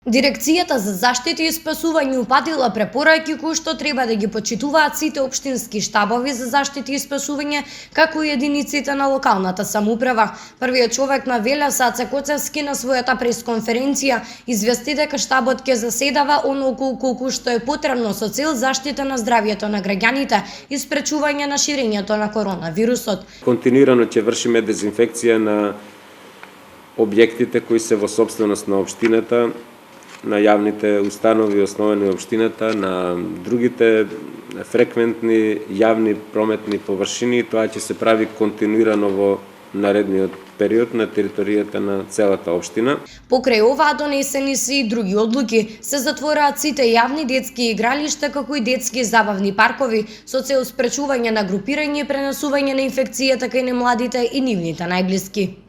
Дирекцијата за заштита и спасување упатила препораки кои што треба да ги почитуваат сите општински штабови за заштита и спасување, како и единиците на локалната самоуправа. Првиот човек на Велес Аце Коцевски на својата пресконференција извести дека штабот ќе заседава онолку колку што е потребно со цел заштита на здравјето на граѓаните и спречување на ширењето на коронавирусот. Континуирано ќе вршиме дезинфекција на објектите кои се во сопственост на општината, на јавните установи основани општината, на другите фреквентни јавни прометни површини. Тоа ќе се прави континуирано во наредниот период на територијата на целата општина. Покрај оваа донесени се и други одлуки. Се затвораат сите јавни детски игралишта како и детски забавни паркови со цел спречување на групирање и пренесување на инфекцијата кај немладите и нивните најблиски.